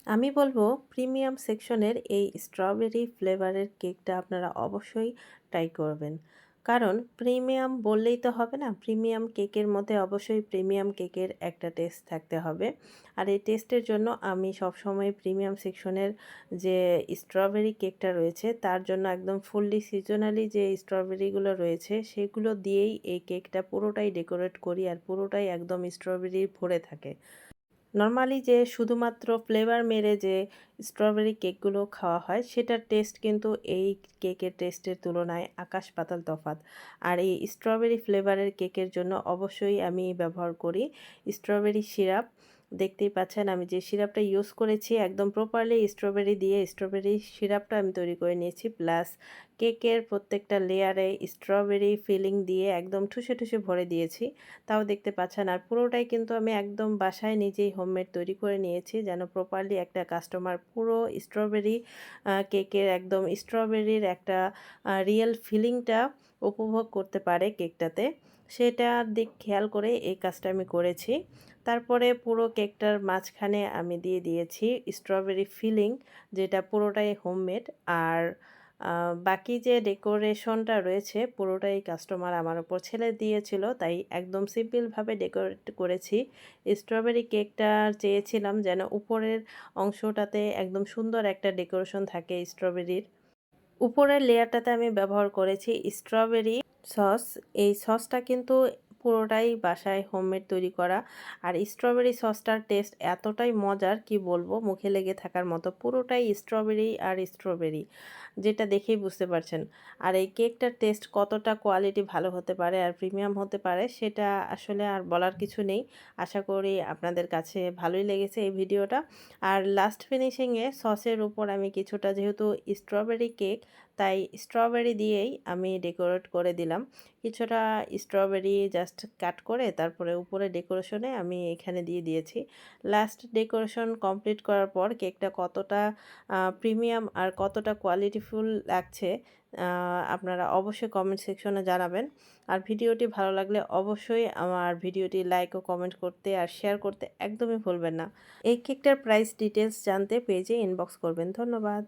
আমি বলবো প্রিমিয়াম সেকশনের এই স্ট্রবেরি ফ্লেভারের কেকটা আপনারা অবশ্যই ট্রাই করবেন। কারণ প্রিমিয়াম বললেই তো হবে না, প্রিমিয়াম কেকের মধ্যে অবশ্যই প্রিমিয়াম কেকের একটা টেস্ট থাকতে হবে। আর এই টেস্টের জন্য আমি সবসময় প্রিমিয়াম সেকশনের যে স্ট্রবেরি কেকটা রয়েছে তার জন্য একদম ফুললি সিজনালি যে স্ট্রবেরিগুলো রয়েছে সেগুলো দিয়েই এই কেকটা পুরোটাই ডেকোরেট করি, আর পুরোটাই একদম স্ট্রবেরি ভরে থাকে। নরমালি যে শুধুমাত্র ফ্লেভার মেরে যে স্ট্রবেরি কেকগুলো খাওয়া হয় সেটার টেস্ট কিন্তু এই কেকের টেস্টের তুলনায় আকাশ পাতাল তফাৎ। আর এই স্ট্রবেরি ফ্লেভারের কেকের জন্য অবশ্যই আমি ব্যবহার করি স্ট্রবেরি সিরাপ। দেখতেই পাচ্ছেন আমি যে সিরাপটা ইউজ করেছি একদম প্রপারলি স্ট্রবেরি দিয়ে স্ট্রবেরি সিরাপটা আমি তৈরি করে নিয়েছি, প্লাস কেকের প্রত্যেকটা লেয়ারে স্ট্রবেরি ফিলিং দিয়ে একদম ঠুসে ঠুসে ভরে দিয়েছি। তাও দেখতে পাচ্ছেন। আর পুরোটাই কিন্তু আমি একদম বাসায় নিজেই হোমমেড তৈরি করে নিয়েছি, যেন প্রপারলি একটা কাস্টমার পুরো স্ট্রবেরি কেকের একদম স্ট্রবেরির একটা রিয়েল ফিলিংটা উপভোগ করতে পারে কেকটাতে। সেটার দিক খেয়াল করে এই কাজটা আমি করেছি। তারপরে পুরো কেকটার মাঝখানে আমি দিয়ে দিয়েছি স্ট্রবেরি ফিলিং, যেটা পুরোটাই হোমমেড। আর বাকি যে ডেকোরেশনটা রয়েছে পুরোটাই কাস্টমার আমার উপর ছেড়ে দিয়েছিল, তাই একদম সিম্পলভাবে ডেকোরেট করেছি। স্ট্রবেরি কেকটা চেয়েছিলাম যেন উপরের অংশটাতে একদম সুন্দর একটা ডেকোরেশন থাকে স্ট্রবেরির। উপরের লেয়ারটাতে আমি ব্যবহার করেছি স্ট্রবেরি সস। এই সসটা কিন্তু পুরোটাই বাসায় হোমমেড তৈরি করা। আর স্ট্রবেরি সসটার টেস্ট এতটাই মজার কি বলবো, মুখে লেগে থাকার মতো। পুরোটাই স্ট্রবেরি আর স্ট্রবেরি, যেটা দেখেই বুঝতে পারছেন। আর এই কেকটার টেস্ট কতটা কোয়ালিটি ভালো হতে পারে আর প্রিমিয়াম হতে পারে সেটা আসলে আর বলার কিছু নেই। আশা করি আপনাদের কাছে ভালোই লেগেছে এই ভিডিওটা। আর লাস্ট ফিনিশিংয়ে সসের উপর আমি কিছুটা, যেহেতু স্ট্রবেরি কেক তাই স্ট্রবেরি দিয়েই আমি ডেকোরেট করে দিলাম। কিছুটা স্ট্রবেরি জাস্ট কাট করে তারপরে উপরে ডেকোরেশনে আমি এখানে দিয়ে দিয়েছি। লাস্ট ডেকোরেশন কমপ্লিট করার পর কেকটা কতটা প্রিমিয়াম আর কতটা কোয়ালিটিফুল লাগছে আপনারা অবশ্যই কমেন্ট সেকশনে জানাবেন। আর ভিডিওটি ভালো লাগলে অবশ্যই আমার ভিডিওটি লাইক ও কমেন্ট করতে আর শেয়ার করতে একদমই ভুলবেন না। এই কেকটার প্রাইস ডিটেলস জানতে পেজে ইনবক্স করবেন। ধন্যবাদ।